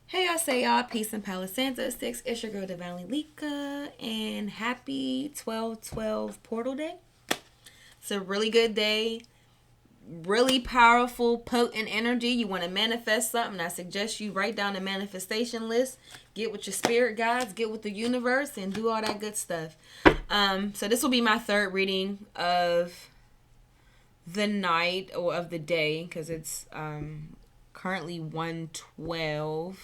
Hey, I say y'all, peace and Palo Santo 6. It's your girl Divinely Lika, and happy 12/12 Portal Day. It's a really good day, really powerful, potent energy. You want to manifest something, I suggest you write down a manifestation list, get with your spirit guides, get with the universe, and do all that good stuff. So this will be my third reading of the night or of the day because it's currently 1:12.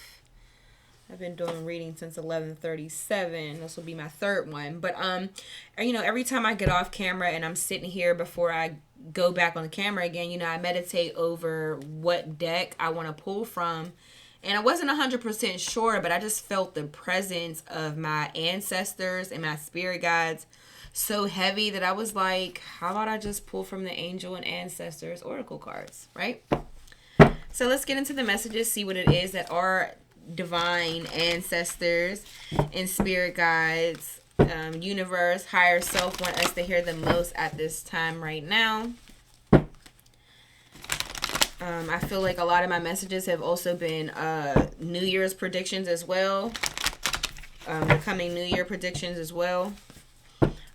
I've been doing reading since 11:37. This will be my third one. But every time I get off camera and I'm sitting here before I go back on the camera again, I meditate over what deck I want to pull from. And I wasn't 100% sure, but I just felt the presence of my ancestors and my spirit guides so heavy that I was like, how about I just pull from the angel and ancestors oracle cards, right? So let's get into the messages, see what it is that our divine ancestors and spirit guides, universe, higher self want us to hear the most at this time right now. I feel like a lot of my messages have also been New Year's predictions as well. The coming New Year predictions as well.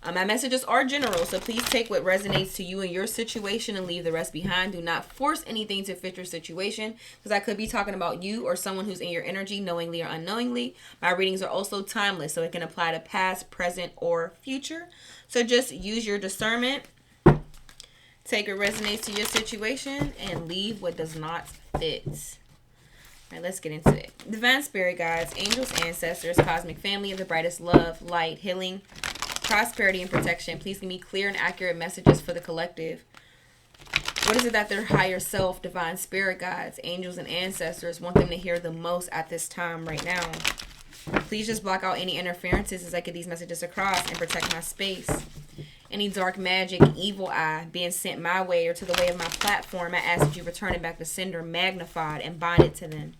My messages are general, so please take what resonates to you and your situation and leave the rest behind. Do not force anything to fit your situation because I could be talking about you or someone who's in your energy, knowingly or unknowingly. My readings are also timeless, so it can apply to past, present, or future. So just use your discernment. Take what resonates to your situation and leave what does not fit. All right, let's get into it. Divine spirit guides, angels, ancestors, cosmic family of the brightest love, light, healing, prosperity, and protection. Please give me clear and accurate messages for the collective. What is it that their higher self, divine spirit guides, angels, and ancestors want them to hear the most at this time right now? Please just block out any interferences as I get these messages across and protect my space. Any dark magic, evil eye being sent my way or to the way of my platform, I ask that you return it back to sender, magnified, and bind it to them.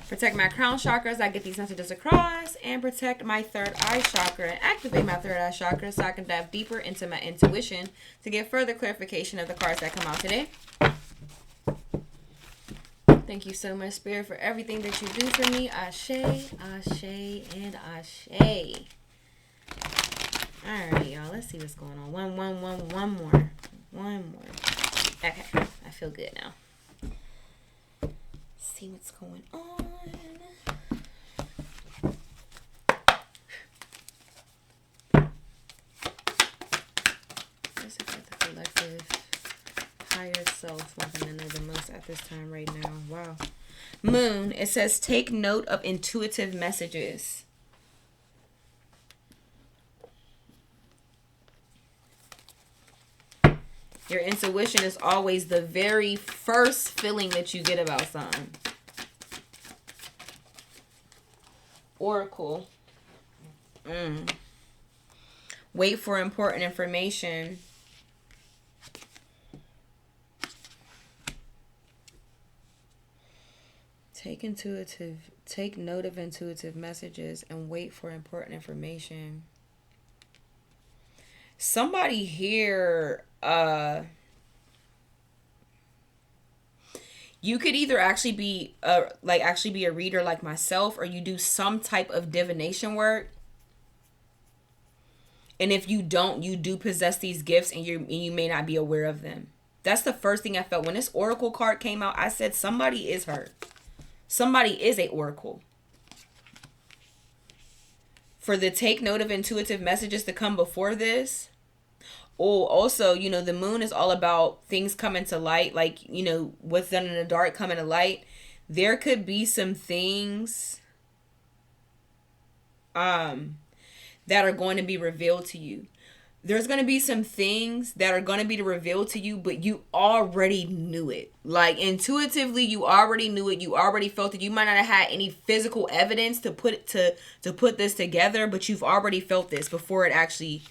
Protect my crown chakra as I get these messages across, and protect my third eye chakra and activate my third eye chakra so I can dive deeper into my intuition to get further clarification of the cards that come out today. Thank you so much, Spirit, for everything that you do for me. Ashe, Ashe, and Ashe. Alright, y'all. Let's see what's going on. One more. One more. Okay. I feel good now. See what's going on. This is what the collective higher self want them to know the most at this time right now. Wow. Moon, it says take note of intuitive messages. Your intuition is always the very first feeling that you get about something. Oracle. Wait for important information. Take note of intuitive messages and wait for important information. Somebody here, you could either actually be a reader like myself, or you do some type of divination work. And if you don't, you do possess these gifts, and you may not be aware of them. That's the first thing I felt when this oracle card came out. I said somebody is hurt. Somebody is a oracle. For the take note of intuitive messages to come before this. Oh, also, the moon is all about things coming to light. Like, what's done in the dark coming to light. There could be some things that are going to be revealed to you. There's going to be some things that are going to be revealed to you, but you already knew it. Like, intuitively, you already knew it. You already felt it. You might not have had any physical evidence to put this together, but you've already felt this before it actually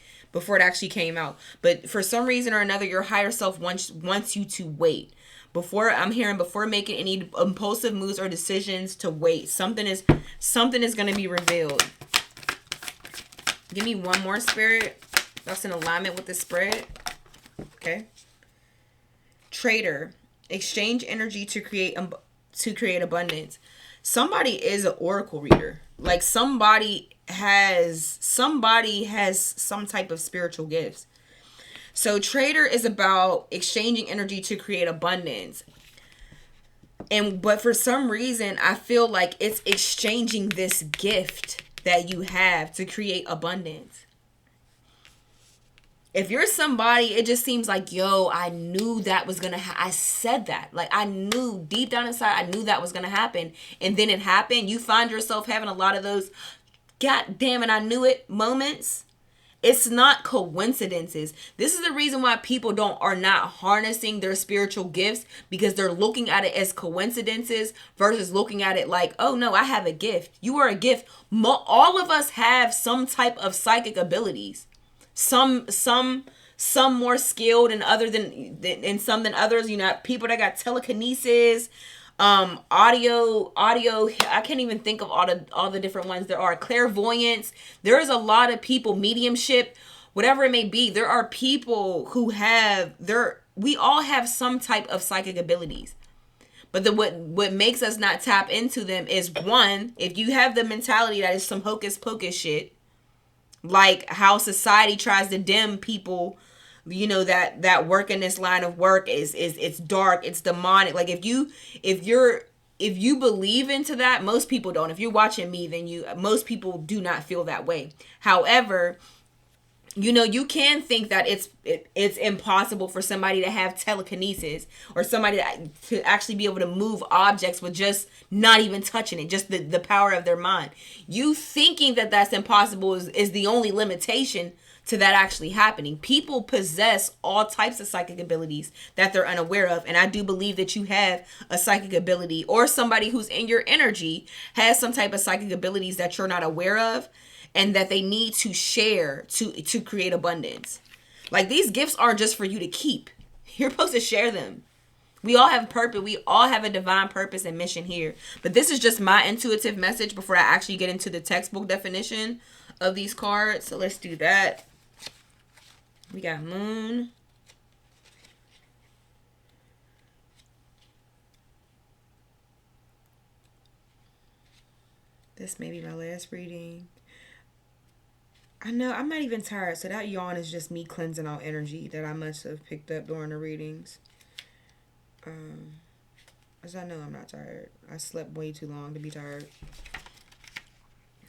came out. But for some reason or another, your higher self wants you to wait. Before making any impulsive moves or decisions, to wait. Something is going to be revealed. Give me one more, Spirit. That's in alignment with the spread. Okay. Trader. Exchange energy to create to create abundance. Somebody is an oracle reader. Like somebody has some type of spiritual gifts. So trader is about exchanging energy to create abundance. But for some reason, I feel like it's exchanging this gift that you have to create abundance. If you're somebody, it just seems like, yo, I knew that was gonna I said that. Like, I knew deep down inside, I knew that was gonna happen. And then it happened. You find yourself having a lot of those, God damn it, I knew it moments. It's not coincidences. This is the reason why people are not harnessing their spiritual gifts, because they're looking at it as coincidences versus looking at it like, oh no, I have a gift. You are a gift. All of us have some type of psychic abilities. Some more skilled and some than others. You know, people that got telekinesis, audio, I can't even think of all the different ones there are. Clairvoyance. There is a lot of people, mediumship, whatever it may be. There are people who we all have some type of psychic abilities. But what makes us not tap into them is, one, if you have the mentality that is some hocus pocus shit, like how society tries to dim people, you know, that work in this line of work is it's dark, it's demonic. Like if you believe into that, most people don't. If you're watching me, then most people do not feel that way. However, you know, you can think that it's impossible for somebody to have telekinesis, or somebody to actually be able to move objects with just not even touching it, just the power of their mind. You thinking that that's impossible is the only limitation to that actually happening. People possess all types of psychic abilities that they're unaware of. And I do believe that you have a psychic ability, or somebody who's in your energy has some type of psychic abilities that you're not aware of, and that they need to share to create abundance. Like, these gifts aren't just for you to keep. You're supposed to share them. We all have purpose. We all have a divine purpose and mission here. But this is just my intuitive message before I actually get into the textbook definition of these cards. So let's do that. We got Moon. This may be my last reading. I know, I'm not even tired, so that yawn is just me cleansing out energy that I must have picked up during the readings. As I know I'm not tired. I slept way too long to be tired.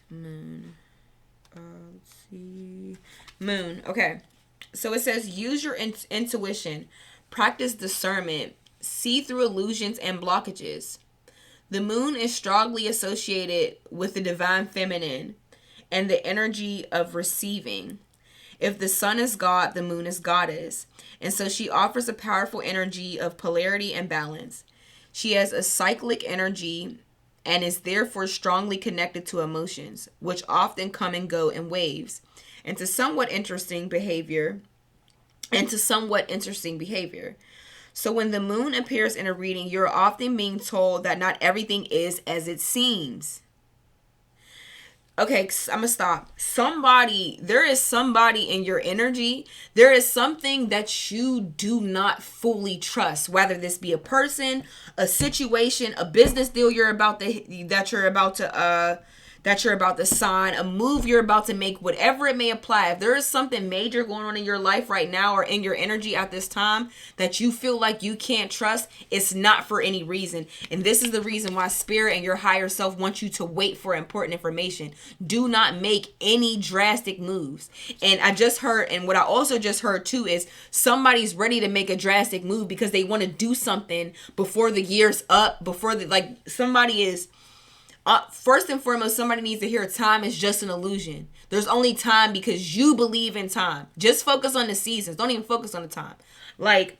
Moon. Let's see. Moon. Okay. So it says, use your intuition, practice discernment, see through illusions and blockages. The moon is strongly associated with the divine feminine and the energy of receiving. If the sun is God, the moon is goddess. And so she offers a powerful energy of polarity and balance. She has a cyclic energy and is therefore strongly connected to emotions, which often come and go in waves, and to somewhat interesting behavior. So when the moon appears in a reading, you're often being told that not everything is as it seems. Okay, I'm gonna stop. There is somebody in your energy. There is something that you do not fully trust, whether this be a person, a situation, a business deal that you're about to sign, a move you're about to make, whatever it may apply. If there is something major going on in your life right now, or in your energy at this time, that you feel like you can't trust, it's not for any reason. And this is the reason why Spirit and your higher self want you to wait for important information. Do not make any drastic moves. And what I also just heard too, is somebody's ready to make a drastic move because they want to do something before the year's up, somebody is... first and foremost, somebody needs to hear time is just an illusion. There's only time because you believe in time. Just focus on the seasons. Don't even focus on the time. Like,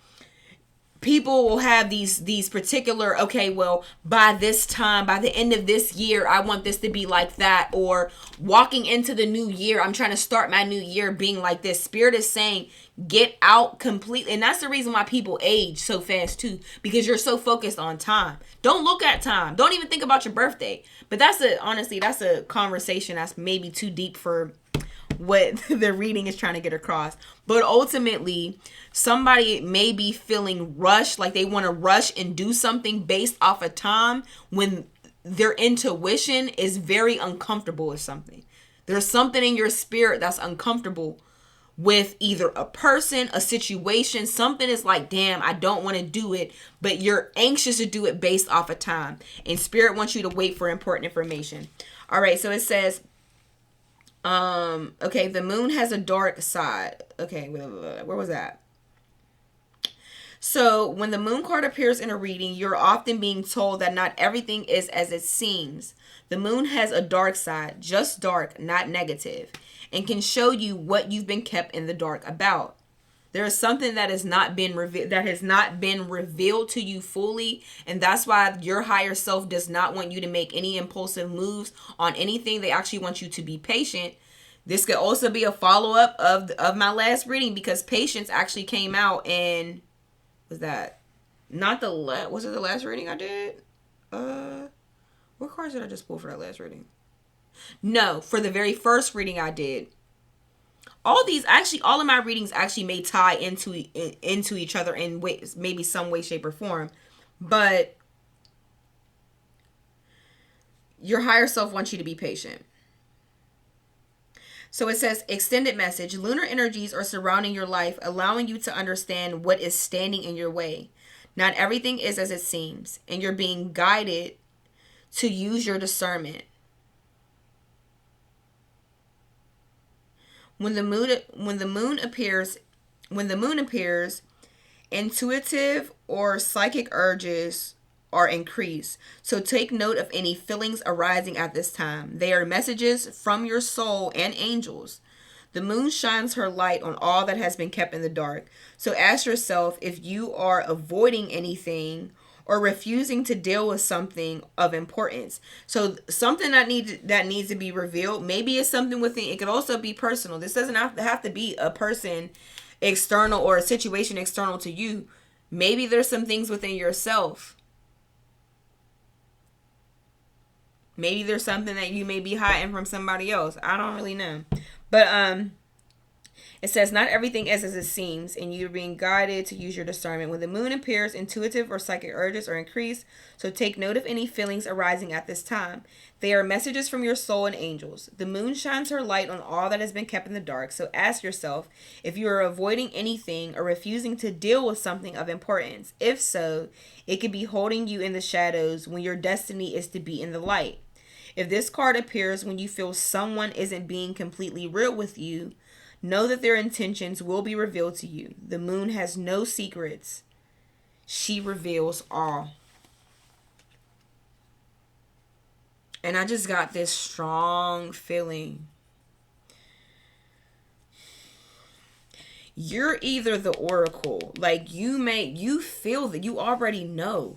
people will have these particular, okay, well, by this time, by the end of this year, I want this to be like that. Or walking into the new year, I'm trying to start my new year being like this. Spirit is saying, get out completely. And that's the reason why people age so fast too, because you're so focused on time. Don't look at time. Don't even think about your birthday. But honestly, that's a conversation that's maybe too deep for what the reading is trying to get across. But ultimately, somebody may be feeling rushed, like they want to rush and do something based off of time when their intuition is very uncomfortable with something. There's something in your spirit that's uncomfortable with either a person, a situation. Something is like, damn, I don't want to do it, but you're anxious to do it based off of time. And spirit wants you to wait for important information. All right, so it says, okay, the moon has a dark side. Okay, where was that? So when the moon card appears in a reading, you're often being told that not everything is as it seems. The moon has a dark side, just dark, not negative, and can show you what you've been kept in the dark about. There is something that has not been revealed to you fully, and that's why your higher self does not want you to make any impulsive moves on anything. They actually want you to be patient. This could also be a follow-up of my last reading, because patience actually came out, and was that not the was it the last reading I did? What cards did I just pull for that last reading? No, for the very first reading I did. All of my readings actually may tie into each other in ways, maybe some way, shape, or form. But your higher self wants you to be patient. So it says, extended message. Lunar energies are surrounding your life, allowing you to understand what is standing in your way. Not everything is as it seems, and you're being guided to use your discernment. When the moon appears, intuitive or psychic urges are increased. So take note of any feelings arising at this time. They are messages from your soul and angels. The moon shines her light on all that has been kept in the dark. So ask yourself if you are avoiding anything or refusing to deal with something of importance. So something that needs to be revealed. Maybe it's something within. It could also be personal. This doesn't have to be a person external or a situation external to you. Maybe there's some things within yourself. Maybe there's something that you may be hiding from somebody else. I don't really know. But it says, not everything is as it seems, and you're being guided to use your discernment. When the moon appears, intuitive or psychic urges are increased, so take note of any feelings arising at this time. They are messages from your soul and angels. The moon shines her light on all that has been kept in the dark, so ask yourself if you are avoiding anything or refusing to deal with something of importance. If so, it could be holding you in the shadows when your destiny is to be in the light. If this card appears when you feel someone isn't being completely real with you, know that their intentions will be revealed to you. The moon has no secrets. She reveals all. And I just got this strong feeling. You're either the oracle. Like you feel that you already know.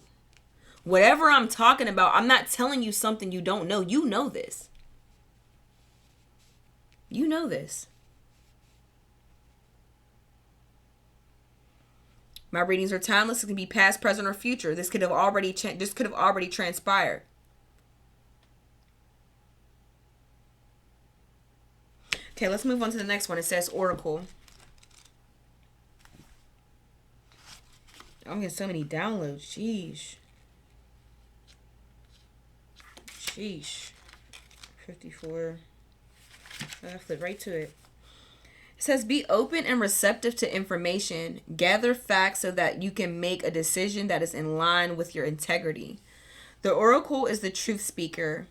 Whatever I'm talking about, I'm not telling you something you don't know. You know this. You know this. My readings are timeless. It can be past, present, or future. This could have already transpired. Okay, let's move on to the next one. It says Oracle. I'm getting so many downloads. Sheesh. 54. I flip right to it. It says, be open and receptive to information. Gather facts so that you can make a decision that is in line with your integrity. The oracle is the truth speaker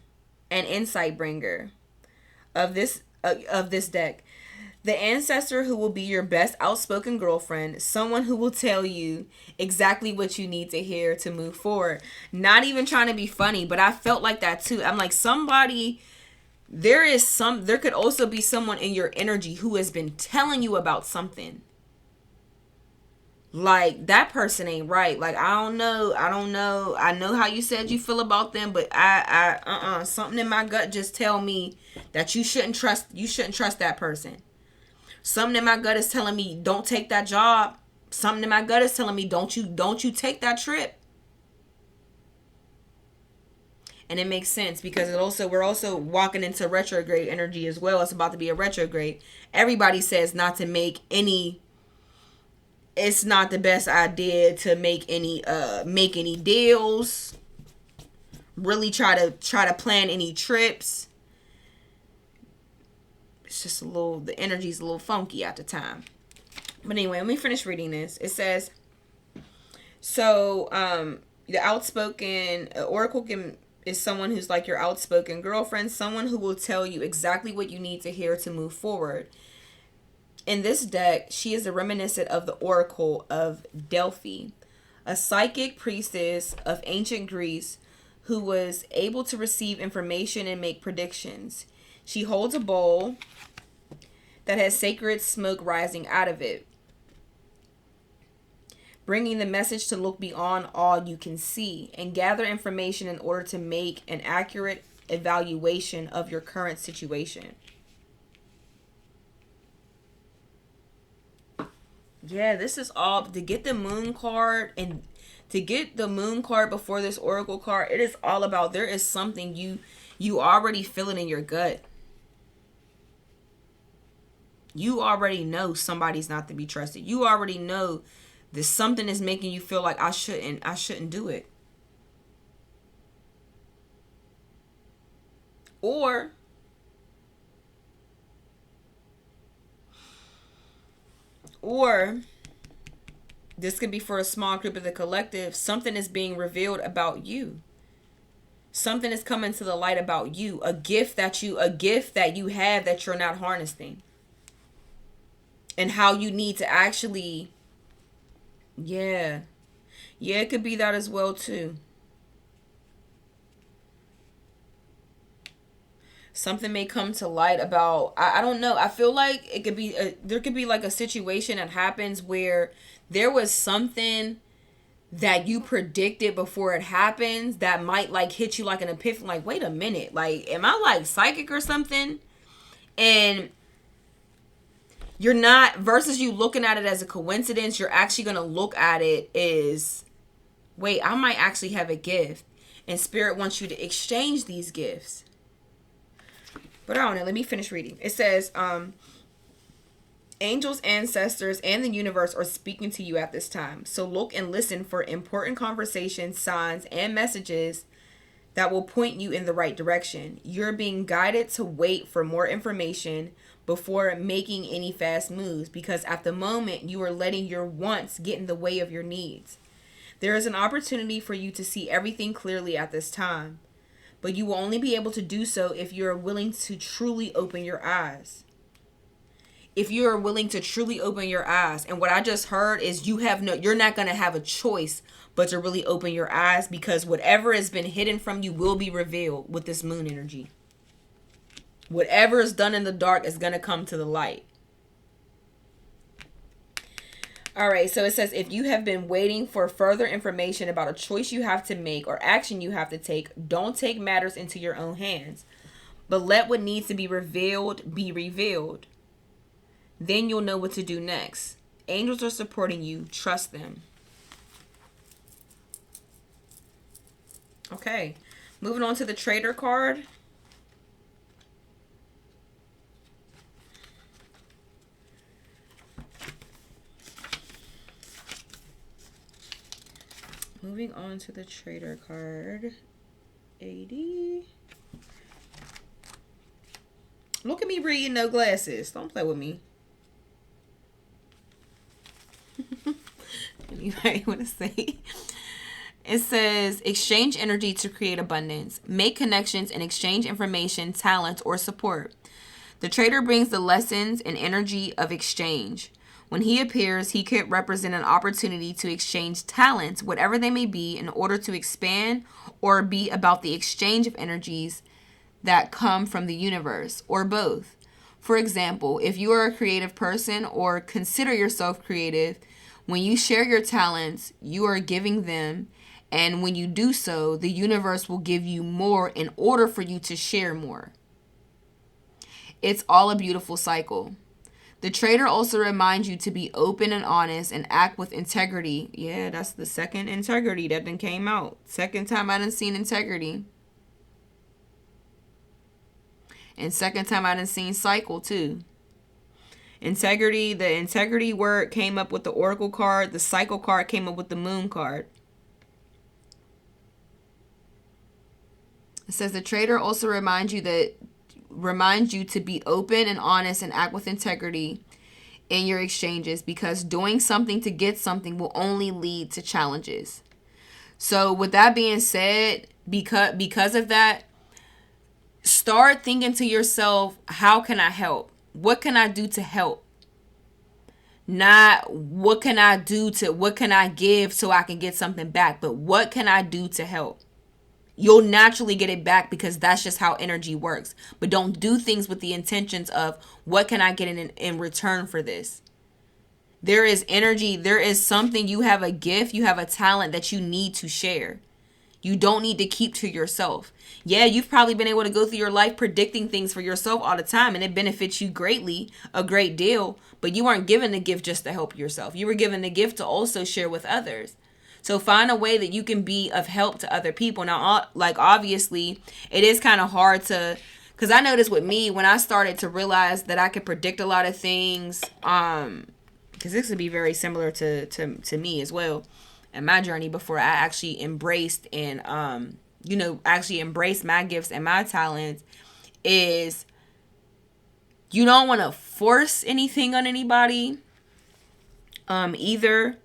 and insight bringer of this deck. The ancestor who will be your best outspoken girlfriend. Someone who will tell you exactly what you need to hear to move forward. Not even trying to be funny, but I felt like that too. I'm like, somebody... There could also be someone in your energy who has been telling you about something. Like, that person ain't right. Like, I don't know. I know how you said you feel about them, but something in my gut just tell me that you shouldn't trust that person. Something in my gut is telling me don't take that job. Something in my gut is telling me don't you take that trip. And it makes sense because we're also walking into retrograde energy as well. It's about to be a retrograde. Everybody says not to make any, it's not the best idea to make any deals, really try to plan any trips. It's just the energy's a little funky at the time. But anyway, let me finish reading this. It says, so the outspoken oracle is someone who's like your outspoken girlfriend, someone who will tell you exactly what you need to hear to move forward. In this deck, she is a reminiscent of the oracle of Delphi, a psychic priestess of ancient Greece who was able to receive information and make predictions. She holds a bowl that has sacred smoke rising out of it, bringing the message to look beyond all you can see and gather information in order to make an accurate evaluation of your current situation. Yeah, this is all to get the moon card, and to get the moon card before this oracle card. It is all about, there is something you already feel it in your gut. You already know somebody's not to be trusted. You already know that something is making you feel like I shouldn't do it. Or this could be for a small group of the collective. Something is being revealed about you. Something is coming to the light about you. A gift that you have that you're not harnessing. And how you need to actually, yeah, it could be that as well too. Something may come to light about, I don't know. I feel like it could be there could be like a situation that happens where there was something that you predicted before it happens that might like hit you like an epiphany, like, wait a minute, like, am I like psychic or something? And you're not, versus you looking at it as a coincidence, you're actually going to look at it as, wait, I might actually have a gift. And Spirit wants you to exchange these gifts. But I don't know. Let me finish reading. It says, angels, ancestors, and the universe are speaking to you at this time. So look and listen for important conversations, signs, and messages that will point you in the right direction. You're being guided to wait for more information before making any fast moves, because at the moment you are letting your wants get in the way of your needs. There is an opportunity for you to see everything clearly at this time, but you will only be able to do so if you are willing to truly open your eyes. If you are willing to truly open your eyes. And what I just heard is you're not going to have a choice but to really open your eyes, because whatever has been hidden from you will be revealed with this moon energy. Whatever is done in the dark is going to come to the light. All right, so it says, if you have been waiting for further information about a choice you have to make or action you have to take, don't take matters into your own hands, but let what needs to be revealed be revealed. Then you'll know what to do next. Angels are supporting you. Trust them. Okay, moving on to the Trader card. Moving on to the Trader card. 80. Look at me reading, no glasses. Don't play with me. Anybody want to say? It says, exchange energy to create abundance. Make connections and exchange information, talent, or support. The Trader brings the lessons and energy of exchange. When he appears, he could represent an opportunity to exchange talents, whatever they may be, in order to expand, or be about the exchange of energies that come from the universe, or both. For example, if you are a creative person or consider yourself creative, when you share your talents, you are giving them, and when you do so, the universe will give you more in order for you to share more. It's all a beautiful cycle. The Trader also reminds you to be open and honest and act with integrity. Yeah, that's the second integrity that then came out. Second time I done seen integrity. And second time I done seen cycle too. Integrity, the integrity word came up with the oracle card. The cycle card came up with the moon card. It says the trader also reminds you to be open and honest and act with integrity in your exchanges, because doing something to get something will only lead to challenges. So with that being said, because of that, start thinking to yourself, how can I help? What can I do to help? Not what can I give so I can get something back, but what can I do to help? You'll naturally get it back because that's just how energy works. But don't do things with the intentions of what can I get in return for this? There is energy, there is something, you have a gift, you have a talent that you need to share. You don't need to keep to yourself. Yeah, you've probably been able to go through your life predicting things for yourself all the time, and it benefits you greatly, a great deal, but you weren't given the gift just to help yourself. You were given the gift to also share with others. So find a way that you can be of help to other people. Now, like, obviously, it is kind of hard to, because I noticed with me, when I started to realize that I could predict a lot of things, because this would be very similar to me as well, and my journey before I actually embraced and actually embraced my gifts and my talents, is you don't want to force anything on anybody either,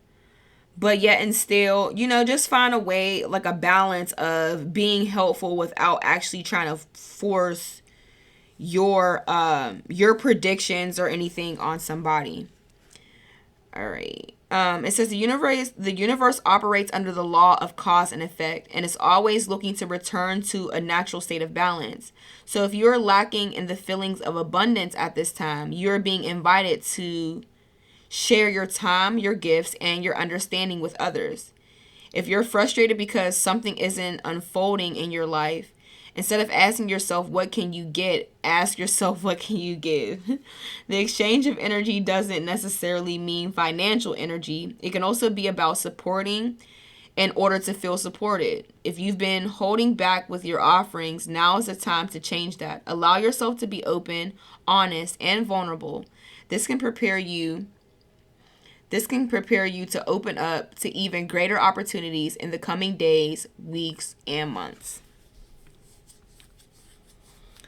but yet and still, just find a way, like a balance of being helpful without actually trying to force your predictions or anything on somebody. All right. It says the universe operates under the law of cause and effect, and is always looking to return to a natural state of balance. So if you're lacking in the feelings of abundance at this time, you're being invited to share your time, your gifts, and your understanding with others. If you're frustrated because something isn't unfolding in your life, instead of asking yourself, what can you get? Ask yourself, what can you give? The exchange of energy doesn't necessarily mean financial energy. It can also be about supporting in order to feel supported. If you've been holding back with your offerings, now is the time to change that. Allow yourself to be open, honest, and vulnerable. This can prepare you to open up to even greater opportunities in the coming days, weeks, and months.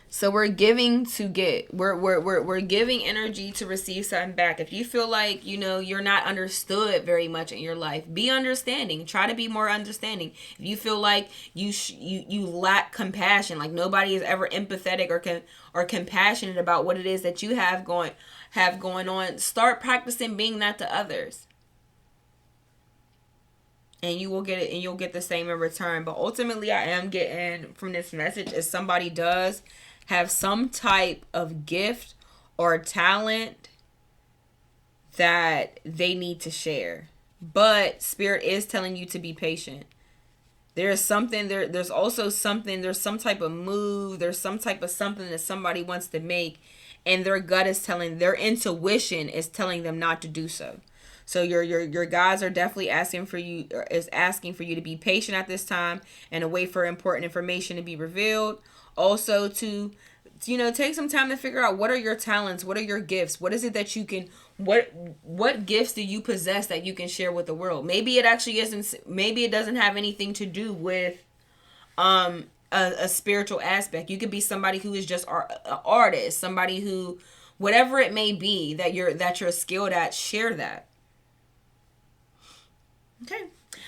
So we're giving to get. We're giving energy to receive something back. If you feel like, you're not understood very much in your life, be understanding. Try to be more understanding. If you feel like you lack compassion, like nobody is ever empathetic or compassionate about what it is that you have going on, start practicing being that to others. And you will get it, and you'll get the same in return. But ultimately, I am getting from this message is somebody does have some type of gift or talent that they need to share. But Spirit is telling you to be patient. There's something there. There's also something. There's some type of move. There's some type of something that somebody wants to make, and their gut is telling, their intuition is telling them not to do so. So your guides are definitely asking for you to be patient at this time and to wait for important information to be revealed. Also to, take some time to figure out, what are your talents, what are your gifts, what is it that you can, what gifts do you possess that you can share with the world. Maybe it actually isn't, maybe it doesn't have anything to do with a spiritual aspect. You could be somebody who is just an artist, somebody who, whatever it may be that you're skilled at, share that. Okay.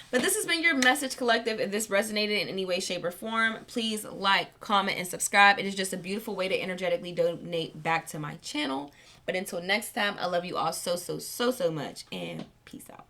But this has been your Message Collective. If this resonated in any way, shape, or form, please like, comment, and subscribe. It is just a beautiful way to energetically donate back to my channel. But until next time, I love you all so much, and peace out.